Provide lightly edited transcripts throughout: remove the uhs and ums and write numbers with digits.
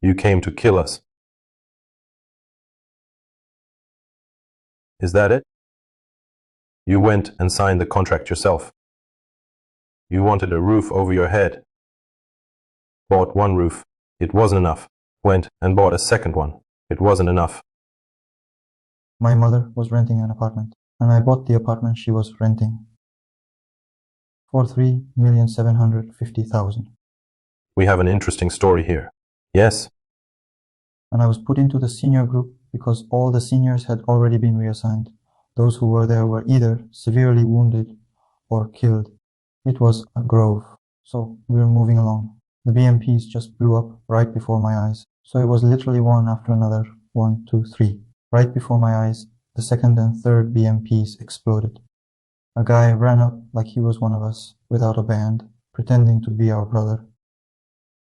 You came to kill us. Is that it? You went and signed the contract yourself. You wanted a roof over your head. Bought one roof. It wasn't enough. Went and bought a second one. It wasn't enough. My mother was renting an apartment, and I bought the apartment she was renting for 3,750,000. We have an interesting story here. Yes? And I was put into the senior group because all the seniors had already been reassigned. Those who were there were either severely wounded or killed. It was a grove, so we were moving along. The BMPs just blew up right before my eyes. So it was literally one after another, 1, 2, 3. Right before my eyes, the second and third BMPs exploded. A guy ran up like he was one of us, without a band, pretending to be our brother,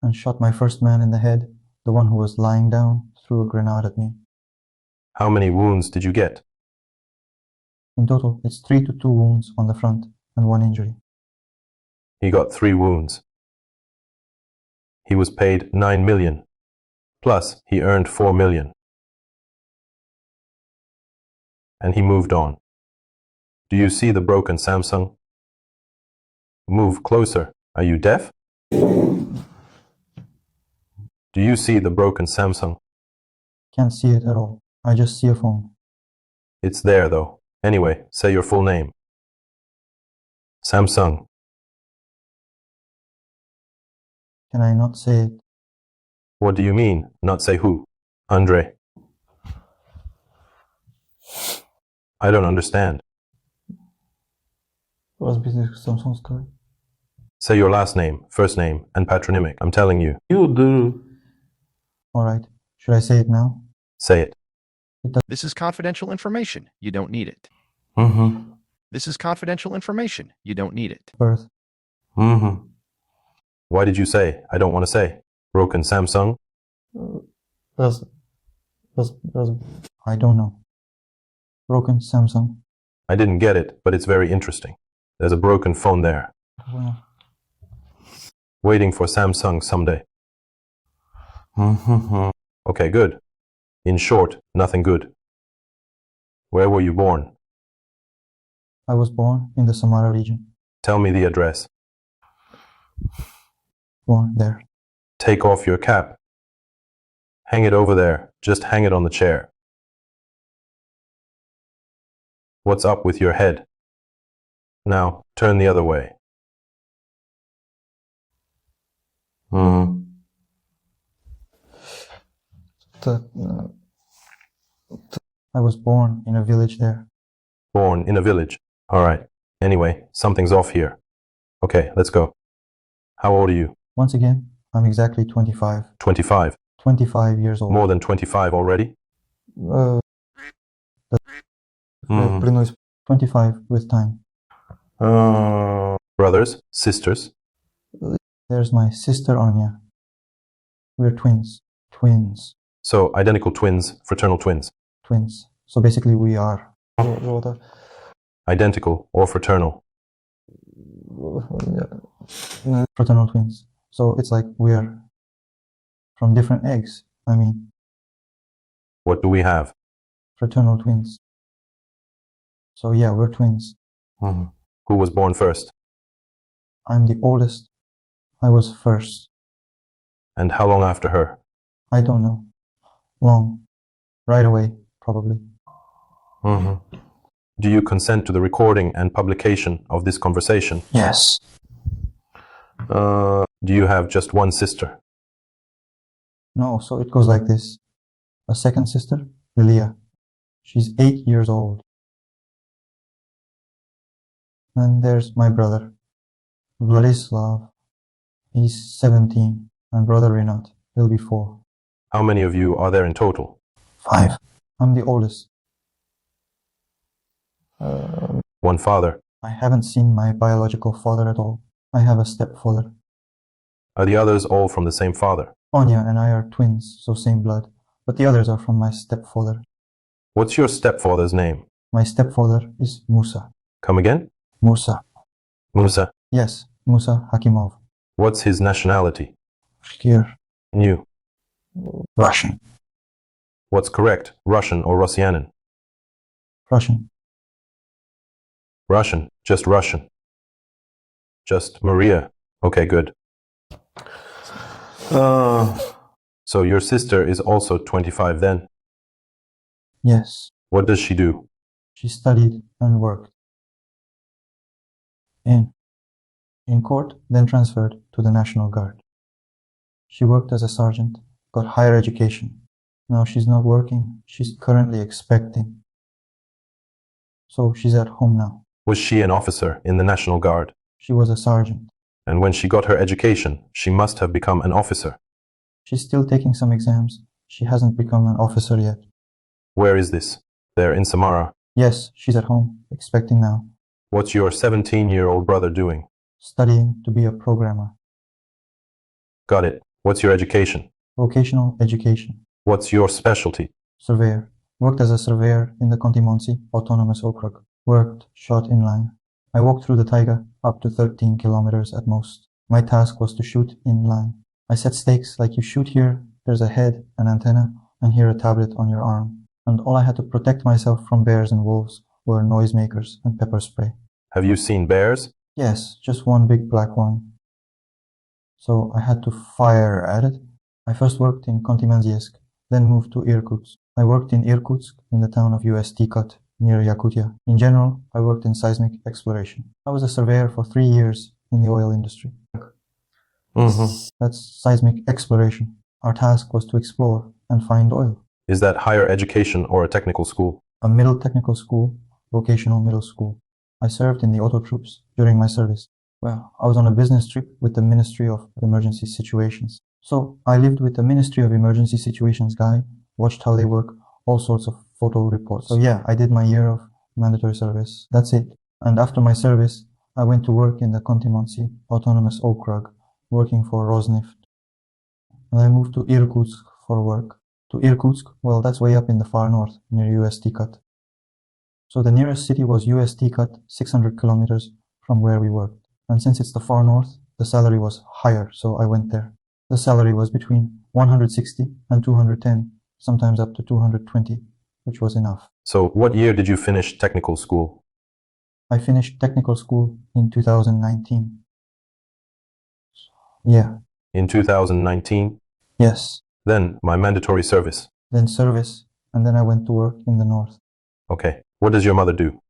and shot my first man in the head. The one who was lying down threw a grenade at me. How many wounds did you get? In total, it's 3 to 2 wounds on the front and 1 injury. He got 3 wounds. He was paid 9 million. Plus, he earned 4 million. And he moved on. Do you see the broken Samsung? Move closer. Are you deaf? Do you see the broken Samsung? Can't see it at all. I just see a phone. It's there though. Anyway, say your full name. Samsung. Can I not say it? What do you mean, not say who? Andre. I don't understand. Say your last name, first name, and patronymic. I'm telling you. You do. Alright. Should I say it now? Say it. This is confidential information. You don't need it. Mm-hmm. This is confidential information. You don't need it. Birth. Mm-hmm. Why did you say, I don't want to say? Broken Samsung? I don't know. Broken Samsung. I didn't get it, but it's very interesting. There's a broken phone there. Waiting for Samsung someday. Okay, good. In short, nothing good. Where were you born? I was born in the Samara region. Tell me the address. Born there. Take off your cap. Hang it over there. Just hang it on the chair. What's up with your head? Now, turn the other way. I was born in a village there. Born in a village. All right. Anyway, something's off here. Okay, let's go. How old are you? Once again, I'm exactly 25. 25. 25 years old. More than 25 already? 25 with time. Brothers? Sisters? There's my sister Anya. We're twins. Twins. So, identical twins, fraternal twins. Twins. So basically we are Identical or fraternal. fraternal twins. So it's like we're from different eggs. I mean, What do we have? fraternal twins. So yeah, we're twins. Who was born first? I'm the oldest. I was first. And how long after her? I don't know. Long. Right away, probably. Do you consent to the recording and publication of this conversation? Yes. Do you have just one sister? No, so it goes like this. A second sister, Lilia. She's 8 years old. And there's my brother, Vladislav. He's 17. And brother Renat. He'll be 4. How many of you are there in total? 5. I'm the oldest. One father. I haven't seen my biological father at all. I have a stepfather. Are the others all from the same father? Anya and I are twins, so same blood. But the others are from my stepfather. What's your stepfather's name? My stepfather is Musa. Come again? Musa. Musa. Yes, Musa Hakimov. What's his nationality? Bashkir. You. Russian. What's correct, Russian or Rossianin? Russian. Russian, just Russian. Just Maria. Okay, good. So your sister is also 25 then? Yes. What does she do? She studied and worked. In court, then transferred to the National Guard. She worked as a sergeant, got higher education. Now she's not working, she's currently expecting. So she's at home now. Was she an officer in the National Guard? She was a sergeant. And when she got her education, she must have become an officer. She's still taking some exams. She hasn't become an officer yet. Where is this? There in Samara. Yes, she's at home, expecting now. What's your 17-year-old brother doing? Studying to be a programmer. Got it. What's your education? Vocational education. What's your specialty? Surveyor. Worked as a surveyor in the Khanty-Mansiysk Autonomous Okrug. Worked, shot in line. I walked through the taiga up to 13 kilometers at most. My task was to shoot in line. I set stakes like you shoot here, there's a head, an antenna, and here a tablet on your arm. And all I had to protect myself from bears and wolves were noisemakers and pepper spray. Have you seen bears? Yes, just one big black one. So I had to fire at it. I first worked in Khanty-Mansiysk, then moved to Irkutsk. I worked in Irkutsk in the town of UST near Yakutia. In general, I worked in seismic exploration. I was a surveyor for 3 years in the oil industry. That's seismic exploration. Our task was to explore and find oil. Is that higher education or a technical school? A middle technical school, vocational middle school. I served in the auto troops during my service. Well, I was on a business trip with the Ministry of Emergency Situations. So I lived with the Ministry of Emergency Situations guy, watched how they work, all sorts of photo reports. So yeah, I did my year of mandatory service. That's it. And after my service, I went to work in the Khanty-Mansiysk Autonomous Okrug, working for Rosneft. And I moved to Irkutsk for work. To Irkutsk, well, that's way up in the far north, near UST. So the nearest city was UST, 600 kilometers from where we worked. And since it's the far north, the salary was higher, so I went there. The salary was between 160 and 210, sometimes up to 220, which was enough. So what year did you finish technical school? I finished technical school in 2019. Yeah. In 2019? Yes. Then my mandatory service. Then service, and then I went to work in the north. Okay. What does your mother do?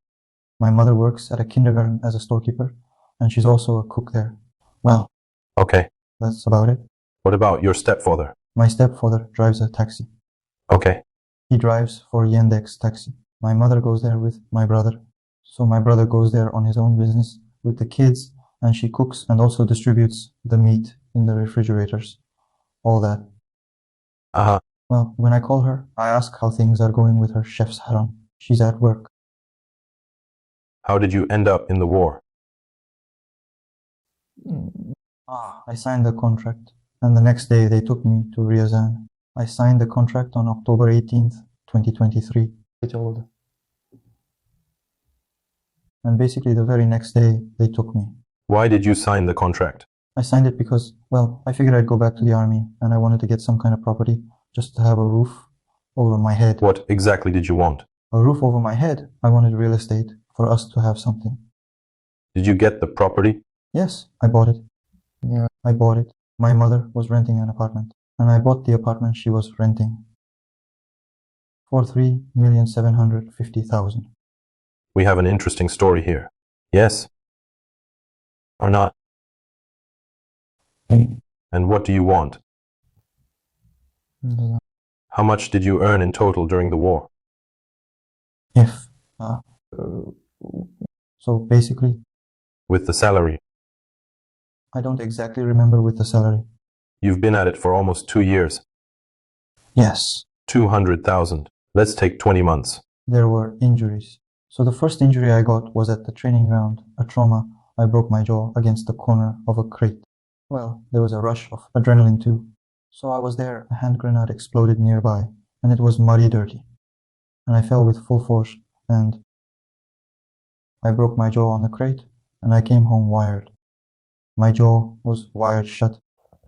My mother works at a kindergarten as a storekeeper, and she's also a cook there. Well. Okay. That's about it. What about your stepfather? My stepfather drives a taxi. Okay. He drives for Yandex taxi. My mother goes there with my brother. So my brother goes there on his own business with the kids, and she cooks and also distributes the meat in the refrigerators. All that. Well, when I call her, I ask how things are going with her chef's harem. She's at work. How did you end up in the war? I signed the contract, and the next day they took me to Ryazan. I signed the contract on October 18th, 2023. And basically the very next day they took me. Why did you sign the contract? I signed it because, well, I figured I'd go back to the army, and I wanted to get some kind of property, just to have a roof over my head. What exactly did you want? A roof over my head. I wanted real estate, for us to have something. Did you get the property? Yes, I bought it. Yeah, I bought it. My mother was renting an apartment, and I bought the apartment she was renting for 3,750,000. We have an interesting story here. Yes? Or not? And what do you want? How much did you earn in total during the war? So basically, With the salary. I don't exactly remember with the salary. You've been at it for almost 2 years. Yes. 200,000. Let's take 20 months. There were injuries. So the first injury I got was at the training ground, a trauma. I broke my jaw against the corner of a crate. Well, there was a rush of adrenaline too. So I was there, a hand grenade exploded nearby, and it was muddy dirty. And I fell with full force, and I broke my jaw on the crate, and I came home wired. My jaw was wired shut.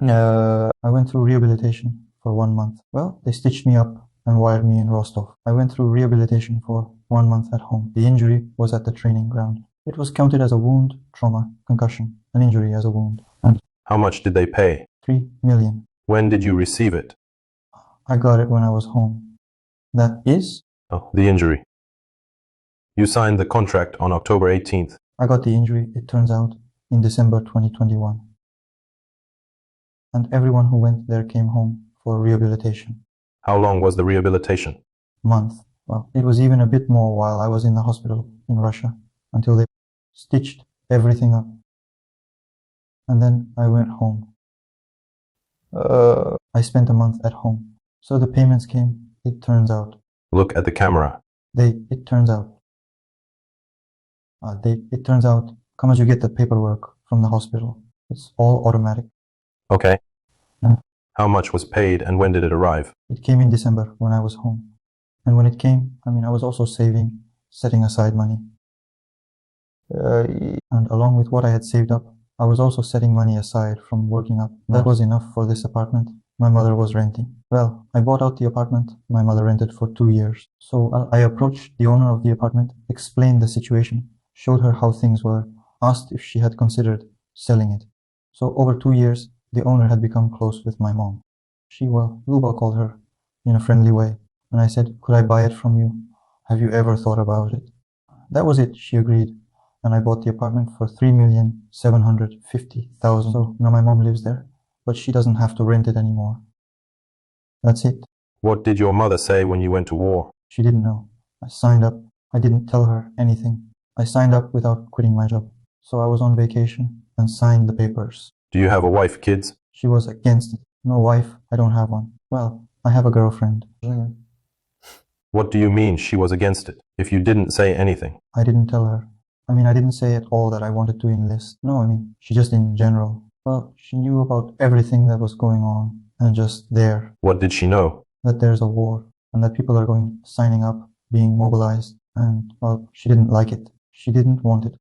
I went through rehabilitation for 1 month. Well, they stitched me up and wired me in Rostov. I went through rehabilitation for 1 month at home. The injury was at the training ground. It was counted as a wound, trauma, concussion, an injury as a wound. And How much did they pay? 3 million. When did you receive it? I got it when I was home. That is? Oh, the injury. You signed the contract on October 18th. I got the injury, it turns out, in December 2021. And everyone who went there came home for rehabilitation. How long was the rehabilitation? Month. Well, it was even a bit more while I was in the hospital in Russia, until they stitched everything up. And then I went home. I spent a month at home. So the payments came, it turns out. Look at the camera. It turns out, come as you get the paperwork from the hospital. It's all automatic. Okay. Yeah. How much was paid and when did it arrive? It came in December when I was home. And when it came, I was also saving, setting aside money. And along with what I had saved up, I was also setting money aside from working up. That was enough for this apartment my mother was renting. Well, I bought out the apartment my mother rented for 2 years. So I approached the owner of the apartment, explained the situation, showed her how things were, asked if she had considered selling it. So over 2 years, the owner had become close with my mom. Luba called her in a friendly way. And I said, could I buy it from you? Have you ever thought about it? That was it, she agreed. And I bought the apartment for 3,750,000. So now my mom lives there, but she doesn't have to rent it anymore. That's it. What did your mother say when you went to war? She didn't know. I signed up. I didn't tell her anything. I signed up without quitting my job. So I was on vacation and signed the papers. Do you have a wife, kids? She was against it. No wife, I don't have one. Well, I have a girlfriend. What do you mean she was against it, if you didn't say anything? I didn't tell her. I didn't say at all that I wanted to enlist. No, she just in general. Well, she knew about everything that was going on, and just there. What did she know? That there's a war, and that people are signing up, being mobilized, and, well, she didn't like it. She didn't want it.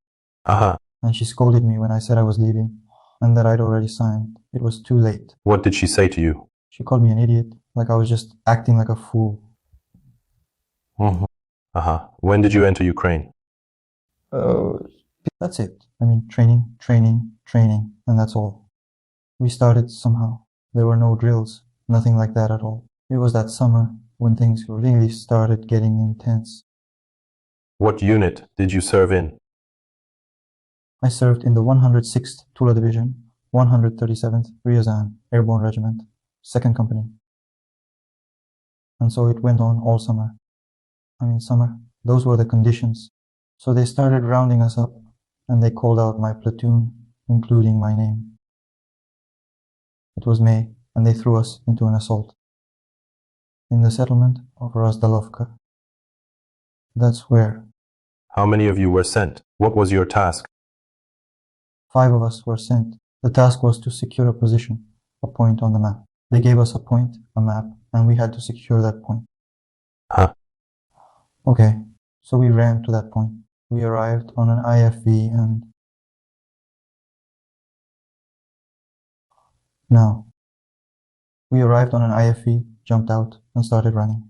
And she scolded me when I said I was leaving, and that I'd already signed. It was too late. What did she say to you? She called me an idiot, like I was just acting like a fool. When did you enter Ukraine? That's it. Training, and that's all. We started somehow. There were no drills, nothing like that at all. It was that summer when things really started getting intense. What unit did you serve in? I served in the 106th Tula Division, 137th Ryazan Airborne Regiment, 2nd Company. And so it went on all summer. Those were the conditions. So they started rounding us up, and they called out my platoon, including my name. It was May, and they threw us into an assault. In the settlement of Razdolovka. That's where. How many of you were sent? What was your task? 5 of us were sent. The task was to secure a position, a point on the map. They gave us a point, a map, and we had to secure that point. Okay, so we ran to that point. We arrived on an IFV and... We arrived on an IFV, jumped out, and started running.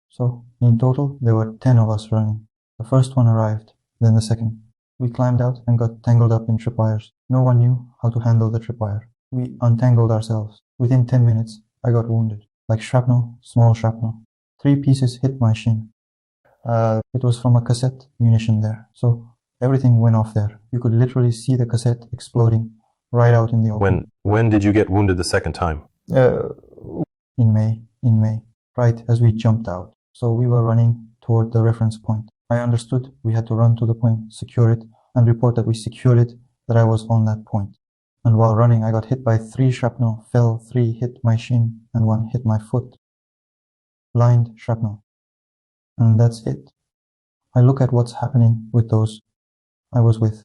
So, in total, there were 10 of us running. The first one arrived, then the second. We climbed out and got tangled up in tripwires. No one knew how to handle the tripwire. We untangled ourselves. Within 10 minutes, I got wounded. Like shrapnel, small shrapnel. 3 pieces hit my shin. It was from a cassette munition there. So everything went off there. You could literally see the cassette exploding right out in the open. When did you get wounded the second time? In May, right as we jumped out. So we were running toward the reference point. I understood we had to run to the point, secure it, and report that we secured it, that I was on that point. And while running, I got hit by 3 shrapnel, fell, 3 hit my shin, and 1 hit my foot. Blind shrapnel. And that's it. I look at what's happening with those I was with.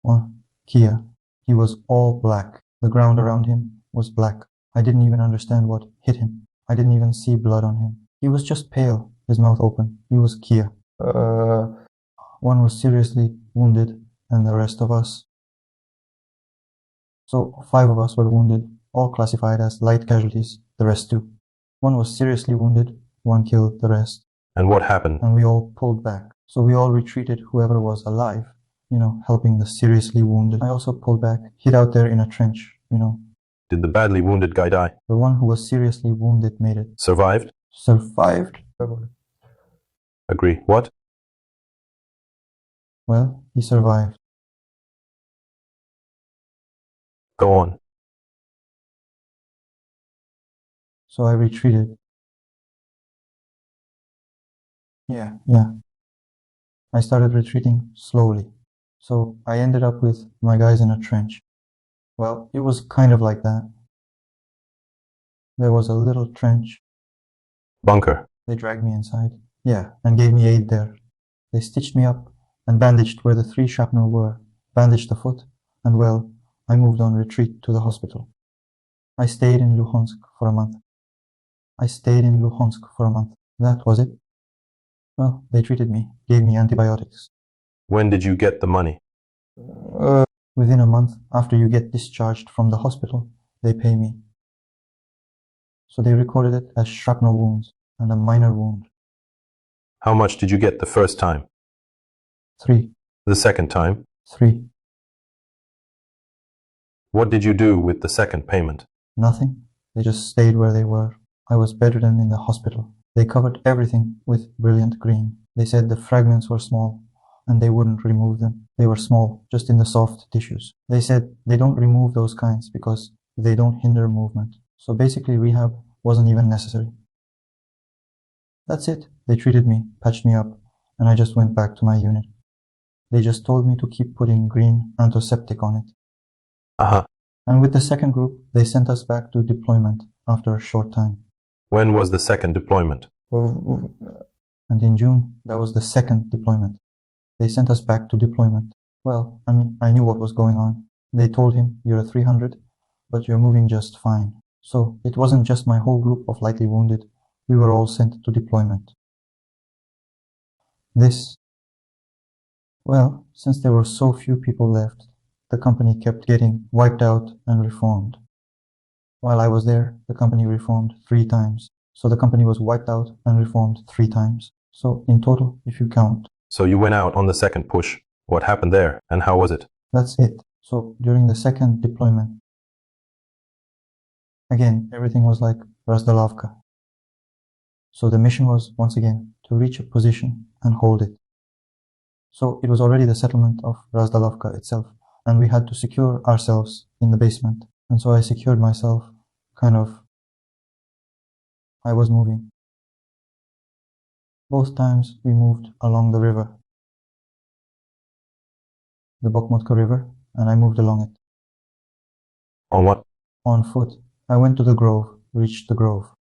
One, Kia. He was all black. The ground around him was black. I didn't even understand what hit him. I didn't even see blood on him. He was just pale, his mouth open. He was Kia. One was seriously wounded, and the rest of us. So 5 of us were wounded, all classified as light casualties, the rest too. One was seriously wounded, one killed the rest. And what happened? And we all pulled back. So we all retreated, whoever was alive, helping the seriously wounded. I also pulled back, hid out there in a trench, Did the badly wounded guy die? The one who was seriously wounded made it. Survived? Survived? Agree. What? Well, he survived. Go on. So I retreated. Yeah. I started retreating slowly. So I ended up with my guys in a trench. Well, it was kind of like that. There was a little trench. Bunker. They dragged me inside. Yeah, and gave me aid there. They stitched me up and bandaged where the 3 shrapnel were, bandaged the foot, and well, I moved on retreat to the hospital. I stayed in Luhansk for a month. That was it. Well, they treated me, gave me antibiotics. When did you get the money? Within a month after you get discharged from the hospital, they pay me. So they recorded it as shrapnel wounds and a minor wound. How much did you get the first time? 3. The second time? 3. What did you do with the second payment? Nothing. They just stayed where they were. I was bedridden in the hospital. They covered everything with brilliant green. They said the fragments were small and they wouldn't remove them. They were small, just in the soft tissues. They said they don't remove those kinds because they don't hinder movement. So basically rehab wasn't even necessary. That's it. They treated me, patched me up, and I just went back to my unit. They just told me to keep putting green antiseptic on it. And with the second group, they sent us back to deployment after a short time. When was the second deployment? And in June, that was the second deployment. They sent us back to deployment. Well, I knew what was going on. They told him, you're a 300, but you're moving just fine. So it wasn't just my whole group of lightly wounded. We were all sent to deployment. Well, since there were so few people left, the company kept getting wiped out and reformed. While I was there, the company reformed 3 times. So the company was wiped out and reformed 3 times. So in total, if you count. So you went out on the second push. What happened there and how was it? That's it. So during the second deployment, again, everything was like Razdolovka. So the mission was, once again, to reach a position and hold it. So it was already the settlement of Razdolovka itself, and we had to secure ourselves in the basement. And so I secured myself, I was moving. Both times we moved along the river, the Bakhmutka River, and I moved along it. On what? On foot. I went to the grove, reached the grove.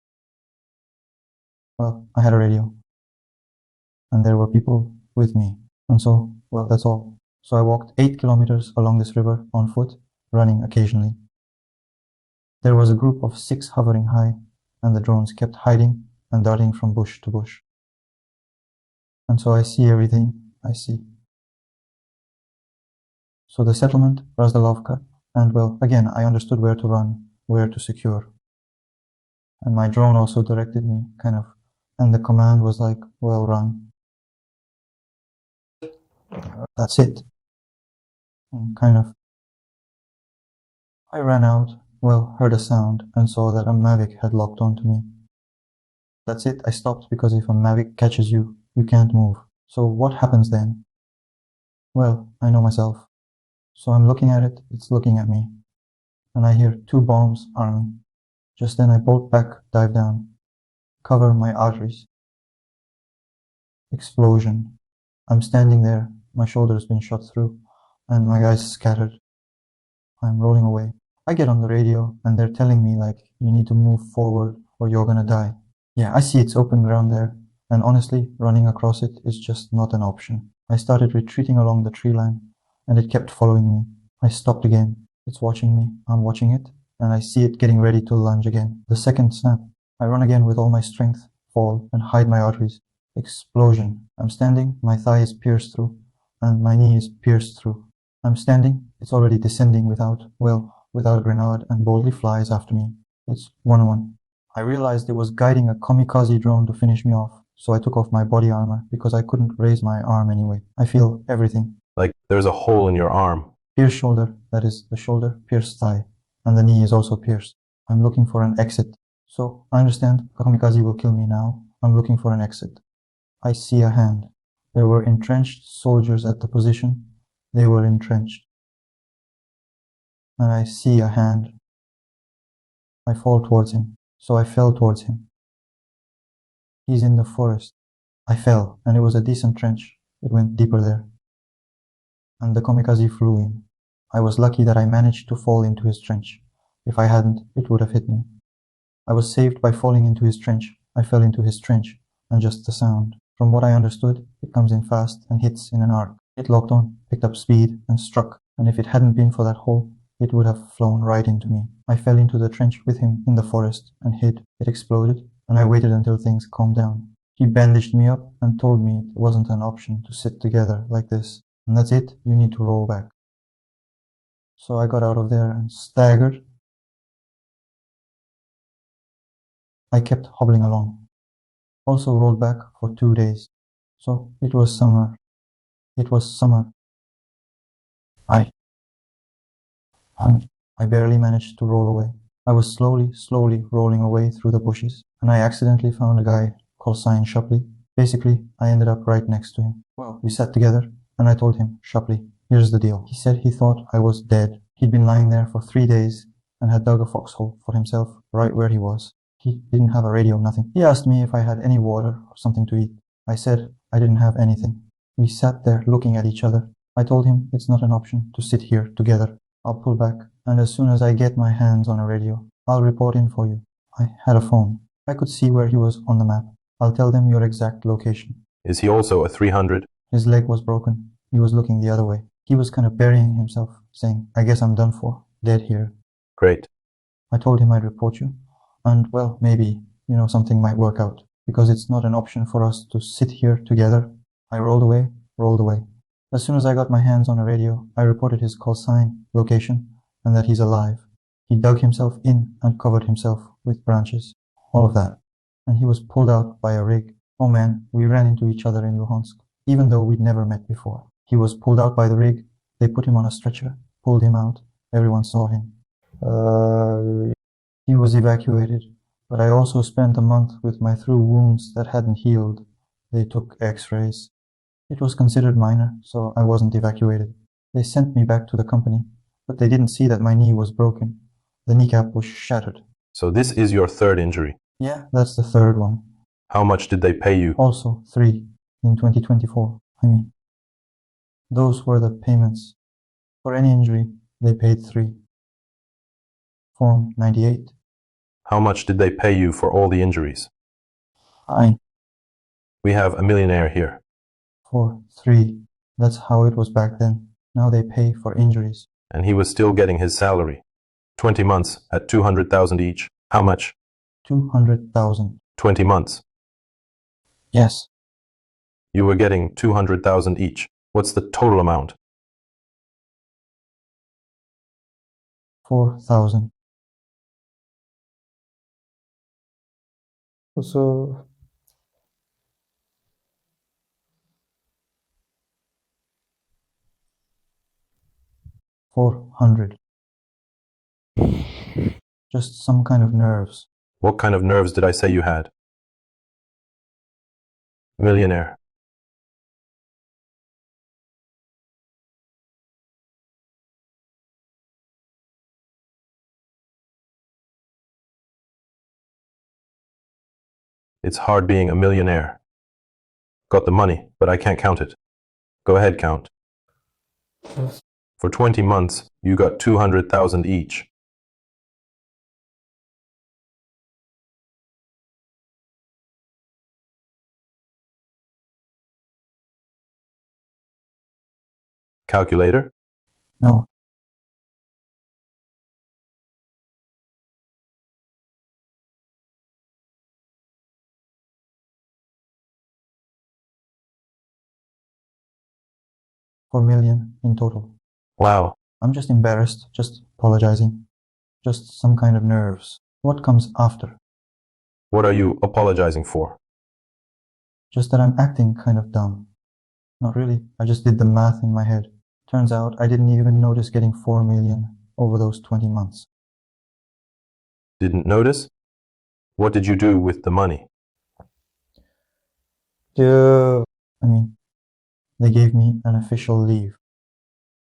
Well, I had a radio, and there were people with me, and so, well, that's all. So I walked 8 kilometers along this river on foot, running occasionally. There was a group of 6 hovering high, and the drones kept hiding and darting from bush to bush. And so I see everything I see. So the settlement, Razdolovka, and well, again, I understood where to run, where to secure. And my drone also directed me, and the command was like, well, run. That's it. And I ran out, well, heard a sound, and saw that a Mavic had locked onto me. That's it, I stopped because if a Mavic catches you, you can't move. So what happens then? Well, I know myself. So I'm looking at it, it's looking at me. And I hear 2 bombs arming. Just then I bolt back, dive down, cover my arteries. Explosion. I'm standing there, my shoulder's been shot through, and my guys scattered. I'm rolling away. I get on the radio, and they're telling me, you need to move forward or you're gonna die. Yeah, I see it's open ground there, and honestly, running across it is just not an option. I started retreating along the tree line, and it kept following me. I stopped again. It's watching me, I'm watching it, and I see it getting ready to lunge again. The second snap. I run again with all my strength, fall, and hide my arteries. Explosion. I'm standing, my thigh is pierced through, and my knee is pierced through. I'm standing, it's already descending without, well, without a grenade and boldly flies after me. It's 1-1. I realized it was guiding a kamikaze drone to finish me off, so I took off my body armor because I couldn't raise my arm anyway. I feel everything. Like there's a hole in your arm. Pierced shoulder, that is the shoulder, pierced thigh, and the knee is also pierced. I'm looking for an exit. So I understand kamikaze will kill me now. I'm looking for an exit. I see a hand. There were entrenched soldiers at the position. They were entrenched. And I see a hand. I fall towards him. So I fell towards him. He's in the forest. I fell, and it was a decent trench. It went deeper there. And the kamikaze flew in. I was lucky that I managed to fall into his trench. If I hadn't, it would have hit me. I was saved by falling into his trench. I fell into his trench, and just the sound. From what I understood, it comes in fast and hits in an arc. It locked on, picked up speed, and struck, and if it hadn't been for that hole, it would have flown right into me. I fell into the trench with him in the forest and hid. It exploded, and I waited until things calmed down. He bandaged me up and told me it wasn't an option to sit together like this. And that's it, you need to roll back. So I got out of there and staggered. I kept hobbling along. Also rolled back for 2 days. So it was summer. It was summer. I barely managed to roll away. I was slowly rolling away through the bushes, and I accidentally found a guy called Shapley. Basically, I ended up right next to him. Well, we sat together, and I told him, Shapley, here's the deal. He said he thought I was dead. He'd been lying there for 3 days and had dug a foxhole for himself right where he was. He didn't have a radio, nothing. He asked me if I had any water or something to eat. I said I didn't have anything. We sat there looking at each other. I told him it's not an option to sit here together. I'll pull back, and as soon as I get my hands on a radio, I'll report in for you. I had a phone. I could see where he was on the map. I'll tell them your exact location. Is he also a 300? His leg was broken. He was looking the other way. He was kind of burying himself, saying, I guess I'm done for. Dead here. Great. I told him I'd report you. And, well, maybe, something might work out. Because it's not an option for us to sit here together. I rolled away. As soon as I got my hands on a radio, I reported his call sign, location, and that he's alive. He dug himself in and covered himself with branches. All of that. And he was pulled out by a rig. Oh man, we ran into each other in Luhansk, even though we'd never met before. He was pulled out by the rig. They put him on a stretcher, pulled him out. Everyone saw him. He was evacuated, but I also spent a month with my through wounds that hadn't healed. They took x-rays. It was considered minor, so I wasn't evacuated. They sent me back to the company, but they didn't see that my knee was broken. The kneecap was shattered. So this is your third injury. Yeah, that's the third one. How much did they pay you? Also 3 in 2024. Those were the payments. For any injury, they paid 3. Form 98. How much did they pay you for all the injuries? We have a millionaire here. For 3. That's how it was back then. Now they pay for injuries. And he was still getting his salary. 20 months at 200,000 each. How much? 200,000. 20 months. Yes. You were getting 200,000 each. What's the total amount? 4,000. So 400. Just some kind of nerves. What kind of nerves did I say you had? Millionaire. It's hard being a millionaire. Got the money, but I can't count it. Go ahead, count. For 20 months, you got 200,000 each. Calculator? No. $4 million in total. Wow, I'm just embarrassed, just apologizing. Just some kind of nerves. What comes after? What are you apologizing for? Just that I'm acting kind of dumb. Not really, I just did the math in my head. Turns out I didn't even notice getting 4 million over those 20 months. Didn't notice? What did you do with the money? They gave me an official leave.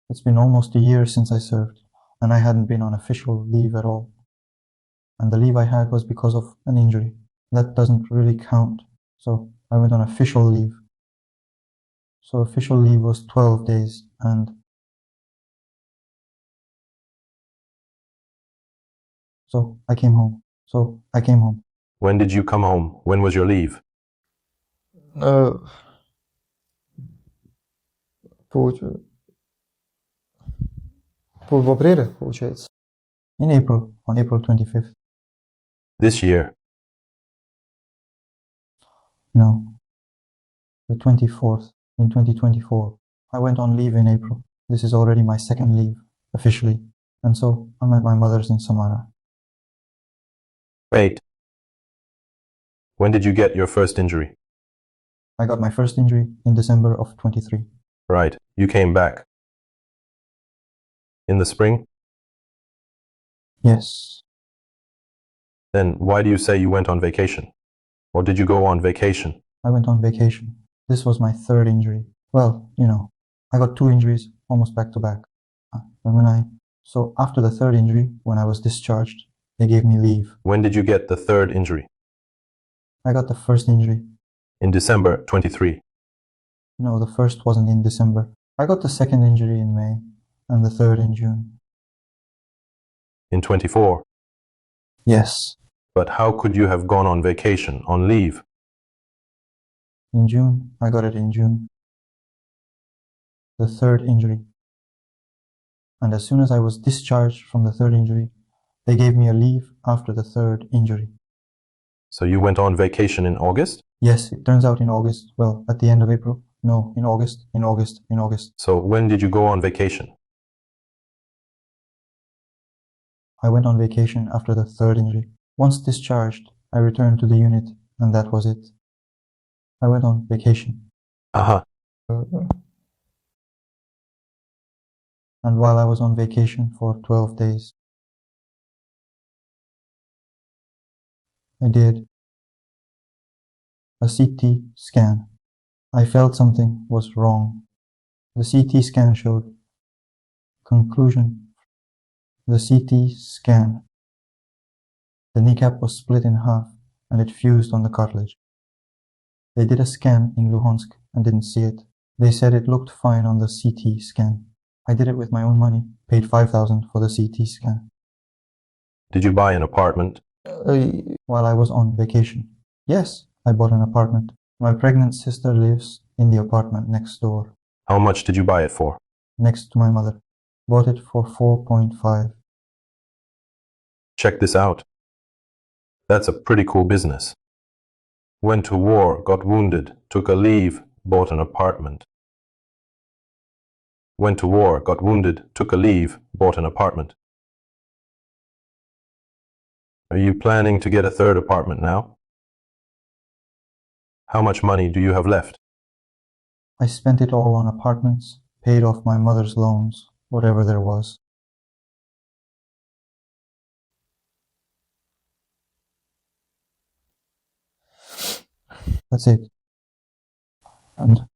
It's been almost a year since I served, and I hadn't been on official leave at all. And the leave I had was because of an injury. That doesn't really count, so I went on official leave. So official leave was 12 days, and so I came home. When did you come home? When was your leave? В апреле, получается. In April, on April 25th. This year. No, the 24th, in 2024. I went on leave in April. This is already my second leave, officially. And so I'm at my mother's in Samara. Wait. When did you get your first injury? I got my first injury in December of 23. Right, you came back. In the spring? Yes. Then why do you say you went on vacation? Or did you go on vacation? I went on vacation. This was my third injury. Well, I got 2 injuries almost back to back. So after the third injury, when I was discharged, they gave me leave. When did you get the third injury? I got the first injury. In December 23. No, the first wasn't in December. I got the second injury in May, and the third in June. In 24? Yes. But how could you have gone on vacation, on leave? In June, I got it in June. The third injury. And as soon as I was discharged from the third injury, they gave me a leave after the third injury. So you went on vacation in August? Yes, it turns out in August. Well, at the end of April. No, in August. So when did you go on vacation? I went on vacation after the third injury. Once discharged, I returned to the unit, and that was it. I went on vacation. Aha. And while I was on vacation for 12 days, I did a CT scan. I felt something was wrong. The CT scan showed. Conclusion. The CT scan. The kneecap was split in half and it fused on the cartilage. They did a scan in Luhansk and didn't see it. They said it looked fine on the CT scan. I did it with my own money, paid 5,000 for the CT scan. Did you buy an apartment? While I was on vacation. Yes, I bought an apartment. My pregnant sister lives in the apartment next door. How much did you buy it for? Next to my mother. Bought it for 4.5. Check this out. That's a pretty cool business. Went to war, got wounded, took a leave, bought an apartment. Went to war, got wounded, took a leave, bought an apartment. Are you planning to get a third apartment now? How much money do you have left? I spent it all on apartments, paid off my mother's loans, whatever there was. That's it. And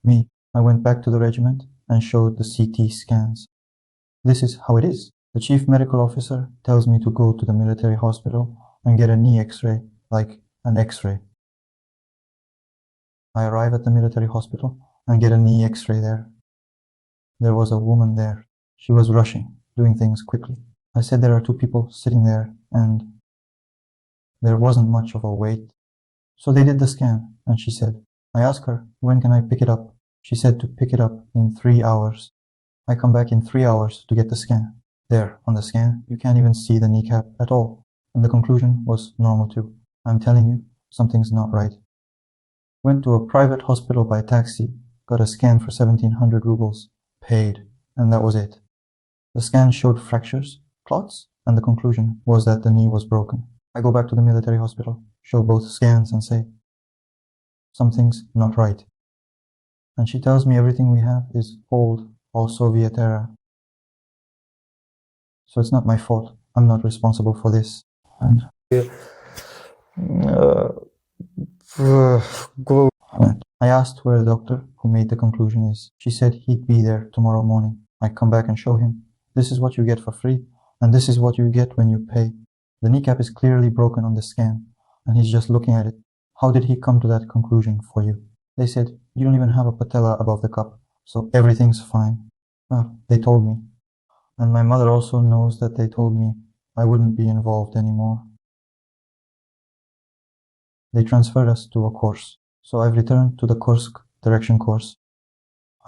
me, I went back to the regiment and showed the CT scans. This is how it is. The chief medical officer tells me to go to the military hospital and get a knee x-ray, like an x-ray. I arrive at the military hospital and get a knee x-ray there. There was a woman there. She was rushing, doing things quickly. I said there are 2 people sitting there and there wasn't much of a wait. So they did the scan and she said, I asked her, when can I pick it up? She said to pick it up in 3 hours. I come back in 3 hours to get the scan. There, on the scan, you can't even see the kneecap at all. And the conclusion was normal too. I'm telling you, something's not right. Went to a private hospital by taxi, got a scan for 1,700 rubles, paid. and that was it. The scan showed fractures, clots, and the conclusion was that the knee was broken. I go back to the military hospital, show both scans and say, something's not right. And she tells me everything we have is old, all Soviet era. So it's not my fault. I'm not responsible for this. And I asked where the doctor who made the conclusion is. She said he'd be there tomorrow morning. I come back and show him. This is what you get for free, and this is what you get when you pay. The kneecap is clearly broken on the scan, and he's just looking at it. How did he come to that conclusion for you? They said, you don't even have a patella above the cup, so everything's fine. Well, they told me. And my mother also knows that they told me I wouldn't be involved anymore. They transferred us to a course, so I've returned to the Kursk direction course.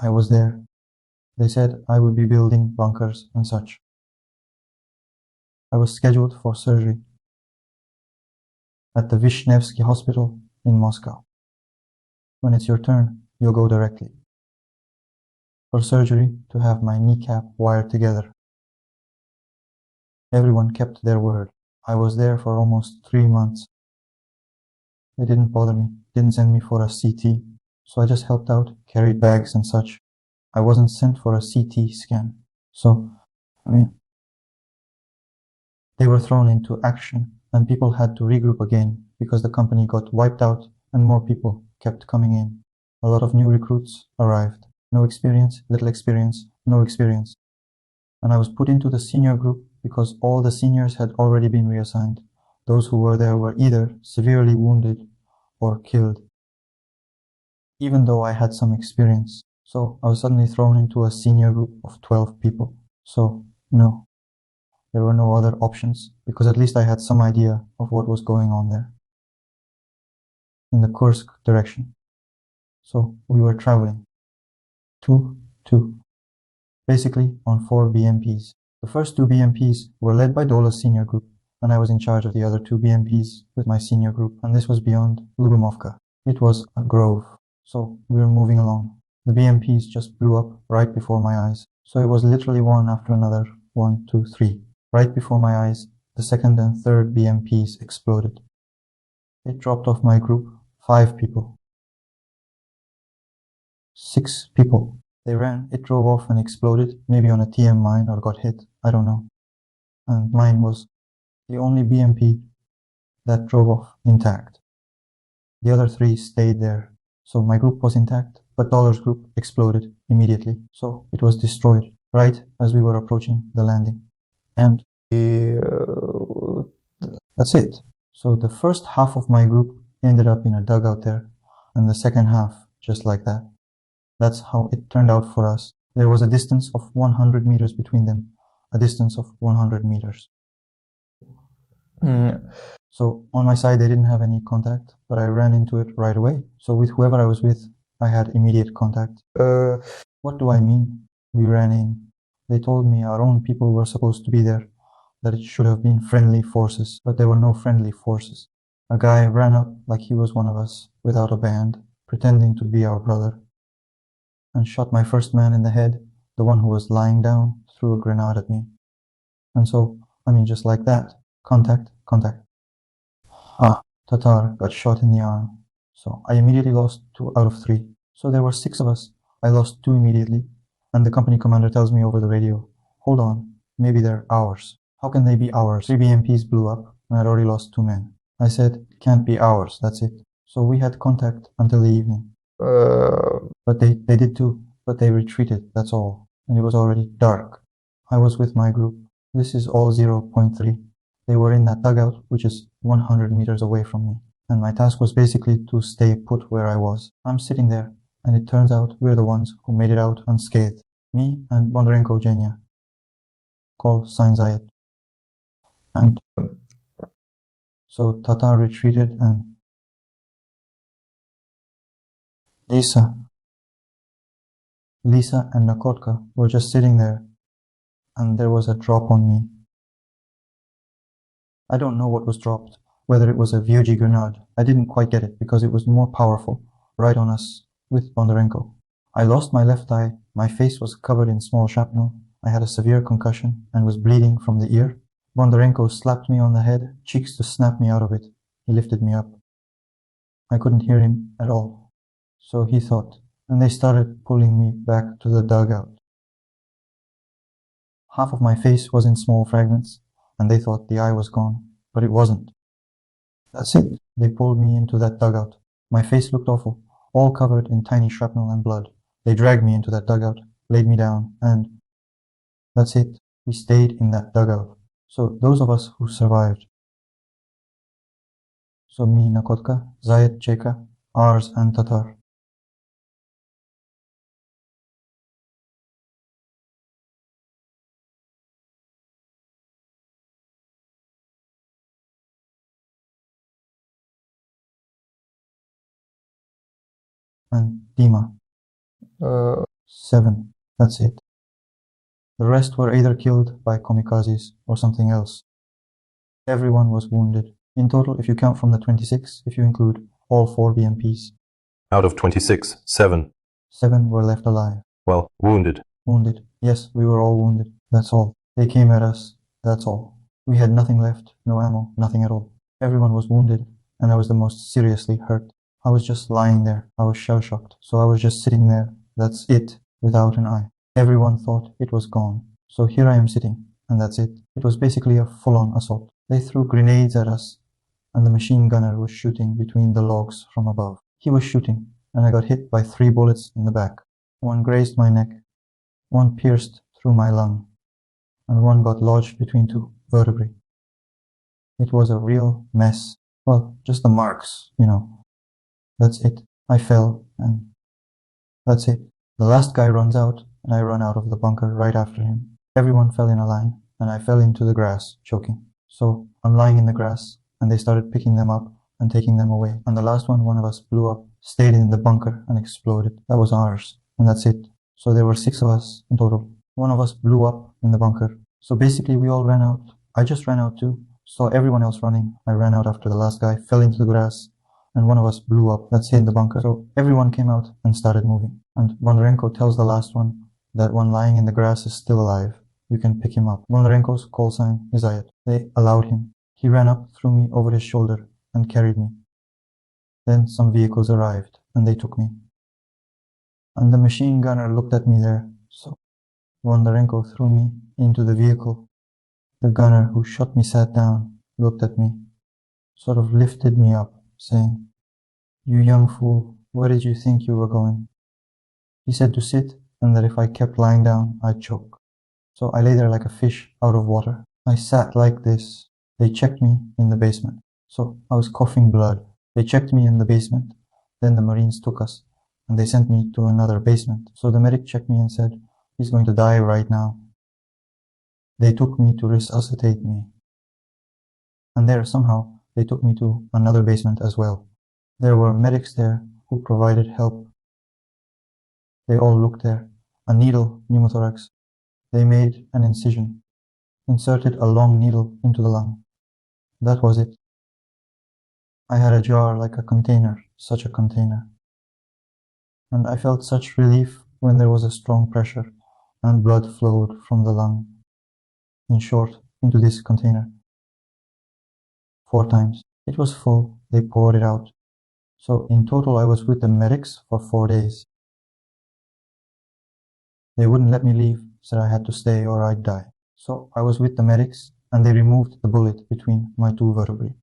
I was there. They said I would be building bunkers and such. I was scheduled for surgery at the Vishnevsky Hospital in Moscow. When it's your turn, you'll go directly for surgery to have my kneecap wired together. Everyone kept their word. I was there for almost 3 months. They didn't bother me, didn't send me for a CT, so I just helped out, carried bags and such. I wasn't sent for a CT scan. So, they were thrown into action and people had to regroup again because the company got wiped out and more people kept coming in. A lot of new recruits arrived. No experience, little experience, no experience. And I was put into the senior group because all the seniors had already been reassigned. Those who were there were either severely wounded or killed, even though I had some experience. So I was suddenly thrown into a senior group of 12 people. So, no, there were no other options because at least I had some idea of what was going on there in the Kursk direction. So we were traveling 2-2, basically on 4 BMPs. The first 2 BMPs were led by Dola's senior group, and I was in charge of the other 2 BMPs with my senior group, and this was beyond Lubimovka. It was a grove, so we were moving along. The BMPs just blew up right before my eyes, so it was literally one after another, 1, 2, 3. Right before my eyes, the second and third BMPs exploded. It dropped off my group 5 people. 6 people. They ran, it drove off and exploded, maybe on a TM mine or got hit, I don't know. And mine was the only BMP that drove off intact. The other 3 stayed there. So my group was intact, but Dollar's group exploded immediately. So it was destroyed right as we were approaching the landing. And that's it. So the first half of my group ended up in a dugout there, and the second half just like that. That's how it turned out for us. There was a distance of 100 meters between them, a distance of 100 meters. So on my side, they didn't have any contact, but I ran into it right away. So with whoever I was with, I had immediate contact. What do I mean? We ran in. They told me our own people were supposed to be there, that it should have been friendly forces, but there were no friendly forces. A guy ran up like he was one of us, without a band, pretending to be our brother, and shot my first man in the head, the one who was lying down, threw a grenade at me. And so, just like that, contact. Tatar got shot in the arm. So I immediately lost 2 out of 3. So there were 6 of us. I lost 2 immediately. And the company commander tells me over the radio, hold on, maybe they're ours. How can they be ours? 3 BMPs blew up and I'd already lost 2 men. I said, it can't be ours, that's it. So we had contact until the evening. But they did too, but they retreated, that's all. And it was already dark. I was with my group. This is all 0.3. They were in that dugout, which is 100 meters away from me. And my task was basically to stay put where I was. I'm sitting there, and it turns out we're the ones who made it out unscathed. Me and Bondarenko Genya. Call sign Zayed. And so Tatar retreated and Lisa and Nakotka were just sitting there, and there was a drop on me. I don't know what was dropped, whether it was a VOG grenade. I didn't quite get it because it was more powerful, right on us, with Bondarenko. I lost my left eye, My face was covered in small shrapnel. I had a severe concussion and was bleeding from the ear. Bondarenko slapped me on the head, cheeks to snap me out of it. He lifted me up. I couldn't hear him at all. So he thought, and they started pulling me back to the dugout. Half of my face was in small fragments, and they thought the eye was gone, but it wasn't. That's it. They pulled me into that dugout. My face looked awful, all covered in tiny shrapnel and blood. They dragged me into that dugout, laid me down, and that's it. We stayed in that dugout. So those of us who survived. So me, Nakotka, Zayed, Cheka, Ars, and Tatar. And Dima. 7. That's it. The rest were either killed by kamikazes or something else. Everyone was wounded. In total, if you count from the 26, if you include all 4 BMPs. Out of 26, 7. 7 were left alive. Well, wounded. Wounded. Yes, we were all wounded. That's all. They came at us. That's all. We had nothing left. No ammo. Nothing at all. Everyone was wounded, and I was the most seriously hurt. I was just lying there. I was shell-shocked. So I was just sitting there. That's it. Without an eye. Everyone thought it was gone. So here I am sitting, and that's it. It was basically a full-on assault. They threw grenades at us, and the machine gunner was shooting between the logs from above. He was shooting, and I got hit by 3 bullets in the back. One grazed my neck, one pierced through my lung, and one got lodged between 2 vertebrae. It was a real mess. Well, just the marks, you know. That's it. I fell, and that's it. The last guy runs out, and I run out of the bunker right after him. Everyone fell in a line, and I fell into the grass, choking. So I'm lying in the grass, and they started picking them up and taking them away. And the last one of us blew up, stayed in the bunker, and exploded. That was ours, and that's it. So there were 6 of us in total. One of us blew up in the bunker. So basically we all ran out. I just ran out too. Saw everyone else running. I ran out after the last guy, fell into the grass, and one of us blew up. That's hit the bunker. So everyone came out and started moving. And Bondarenko tells the last one that one lying in the grass is still alive. You can pick him up. Bondarenko's call sign is Zayed. They allowed him. He ran up, threw me over his shoulder, and carried me. Then some vehicles arrived, and they took me. And the machine gunner looked at me there. So Bondarenko threw me into the vehicle. The gunner who shot me sat down, looked at me, sort of lifted me up, saying, "You young fool, where did you think you were going?" He said to sit, and that if I kept lying down, I'd choke. So I lay there like a fish out of water. I sat like this. They checked me in the basement. So I was coughing blood. They checked me in the basement. Then the Marines took us, and they sent me to another basement. So the medic checked me and said, "He's going to die right now." They took me to resuscitate me. And there, somehow, they took me to another basement as well. There were medics there who provided help. They all looked there. A needle, pneumothorax. They made an incision, inserted a long needle into the lung. That was it. I had a jar like a container, such a container. And I felt such relief when there was a strong pressure and blood flowed from the lung. In short, into this container. 4 times. It was full. They poured it out. So in total, I was with the medics for 4 days. They wouldn't let me leave, said I had to stay or I'd die. So I was with the medics, and they removed the bullet between my 2 vertebrae.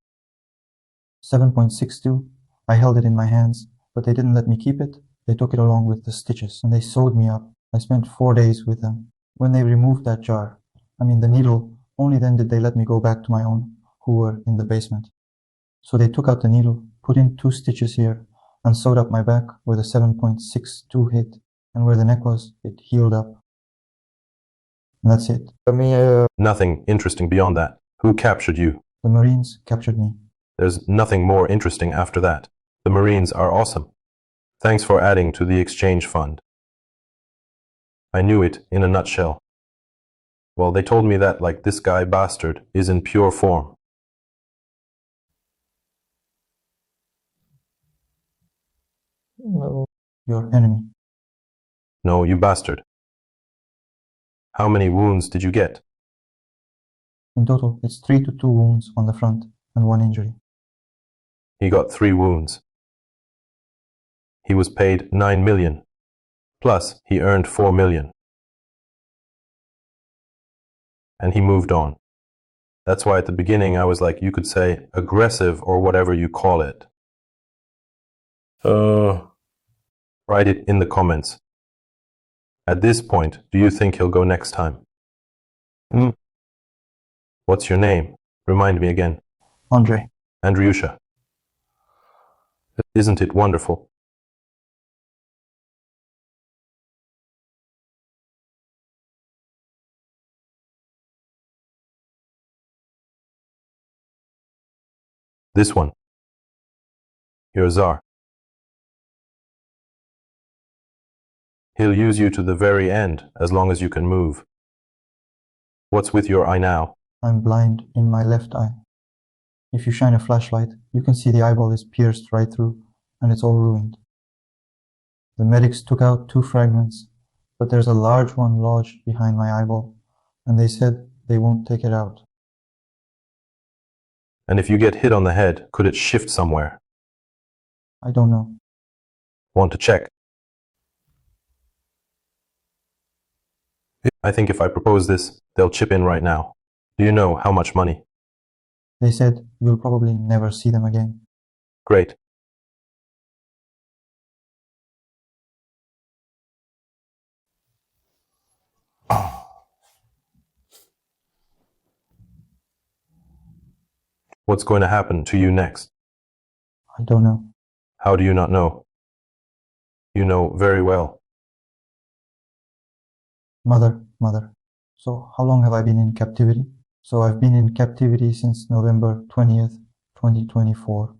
7.62, I held it in my hands, but they didn't let me keep it. They took it along with the stitches, and they sewed me up. I spent 4 days with them. When they removed that jar, the needle, only then did they let me go back to my own, who were in the basement. So they took out the needle, put in 2 stitches here, and sewed up my back where the 7.62 hit, and where the neck was, it healed up. And that's it. Nothing interesting beyond that. Who captured you? The Marines captured me. There's nothing more interesting after that. The Marines are awesome. Thanks for adding to the exchange fund. I knew it in a nutshell. Well, they told me that, like, this guy bastard is in pure form. Your enemy. No, you bastard. How many wounds did you get? In total, it's 3 to 2 wounds on the front and 1 injury. He got 3 wounds. He was paid 9 million. Plus, he earned 4 million. And he moved on. That's why at the beginning I was like, you could say aggressive or whatever you call it. Write it in the comments. At this point, do you think he'll go next time? What's your name? Remind me again. Andre. Andriusha. Isn't it wonderful? This one. Your Tsar. He'll use you to the very end, as long as you can move. What's with your eye now? I'm blind in my left eye. If you shine a flashlight, you can see the eyeball is pierced right through, and it's all ruined. The medics took out 2 fragments, but there's a large one lodged behind my eyeball, and they said they won't take it out. And if you get hit on the head, could it shift somewhere? I don't know. Want to check? I think if I propose this, they'll chip in right now. Do you know how much money? They said you'll probably never see them again. Great. What's going to happen to you next? I don't know. How do you not know? You know very well. Mother. So how long have I been in captivity? So I've been in captivity since November 20th, 2024.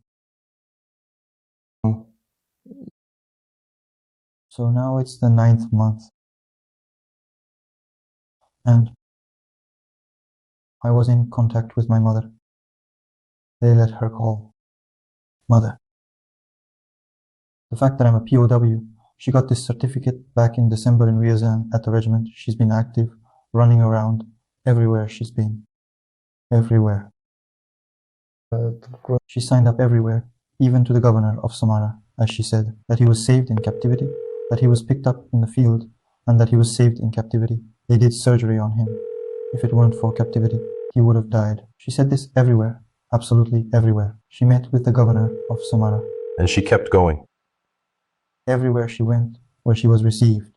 So now it's the 9th month. And I was in contact with my mother. They let her call. Mother. The fact that I'm a POW, she got this certificate back in December in Ryazan at the regiment. She's been active, running around, everywhere she's been. Everywhere. She signed up everywhere, even to the governor of Samara, as she said, that he was saved in captivity, that he was picked up in the field, and that he was saved in captivity. They did surgery on him. If it weren't for captivity, he would have died. She said this everywhere, absolutely everywhere. She met with the governor of Samara. And she kept going. Everywhere she went, where she was received.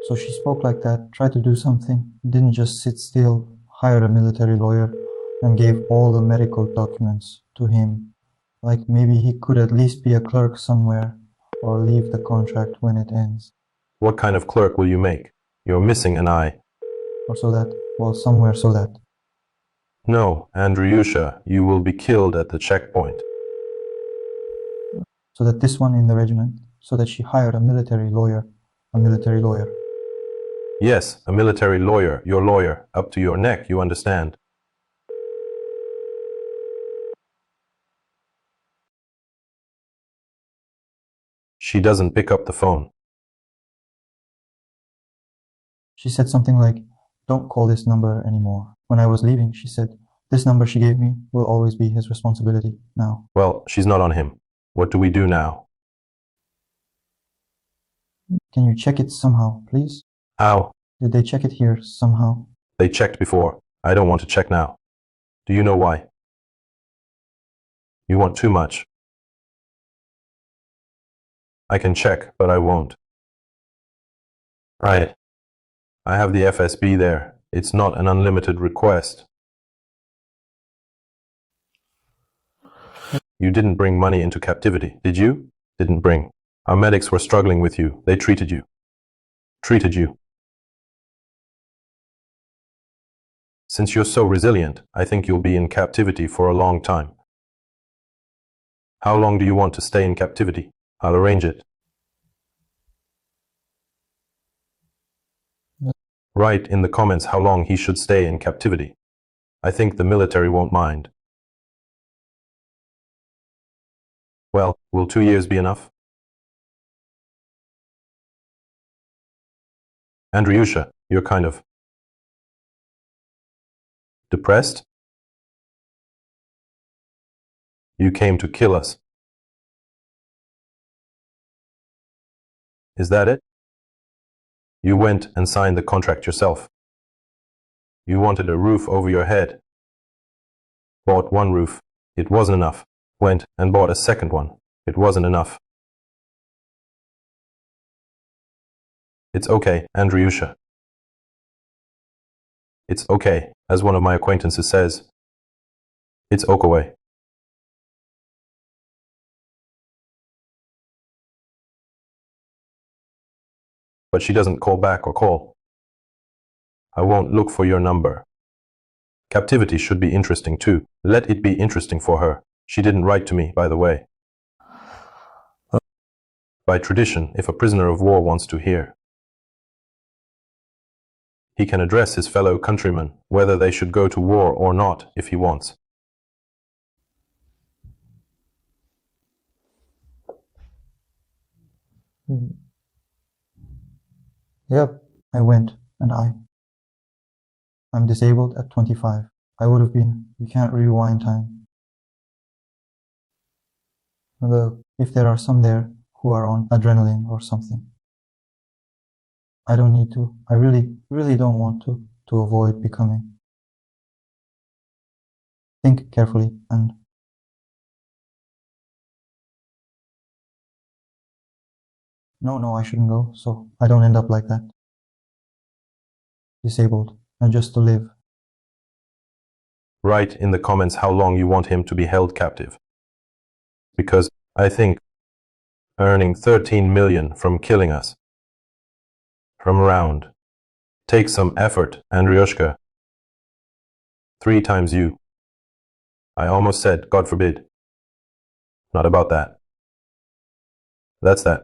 So she spoke like that, tried to do something, didn't just sit still, hired a military lawyer, and gave all the medical documents to him. Like maybe he could at least be a clerk somewhere, or leave the contract when it ends. What kind of clerk will you make? You're missing an eye. Or so that, well, somewhere so that. No, Andriusha, you will be killed at the checkpoint. So that this one in the regiment, so that she hired a military lawyer. Yes, a military lawyer, your lawyer, up to your neck, you understand. She doesn't pick up the phone. She said something like, don't call this number anymore. When I was leaving, she said, this number she gave me will always be his responsibility now. Well, she's not on him. What do we do now? Can you check it somehow, please? How? Did they check it here somehow? They checked before. I don't want to check now. Do you know why? You want too much. I can check, but I won't. Right. I have the FSB there. It's not an unlimited request. You didn't bring money into captivity, did you? Didn't bring. Our medics were struggling with you. They treated you. Since you're so resilient, I think you'll be in captivity for a long time. How long do you want to stay in captivity? I'll arrange it. Write in the comments how long he should stay in captivity. I think the military won't mind. Well, will 2 years be enough? Andriusha, you're kind of depressed? You came to kill us. Is that it? You went and signed the contract yourself. You wanted a roof over your head. Bought one roof. It wasn't enough. Went and bought a second one. It wasn't enough. It's okay, Andriusha. It's okay, as one of my acquaintances says. It's okay. But she doesn't call back or call. I won't look for your number. Captivity should be interesting too. Let it be interesting for her. She didn't write to me, by the way. By tradition, if a prisoner of war wants to hear, he can address his fellow countrymen, whether they should go to war or not, if he wants. Yep, I went, and I'm disabled at 25. I would have been. You can't rewind time. If there are some there who are on adrenaline or something, I don't need to. I really don't want to avoid becoming. Think carefully and no, I shouldn't go, so I don't end up like that. Disabled, and just to live. Write in the comments how long you want him to be held captive. Because I think earning 13 million from killing us from around takes some effort, Andriushka. 3 times you. I almost said, God forbid. Not about that. That's that.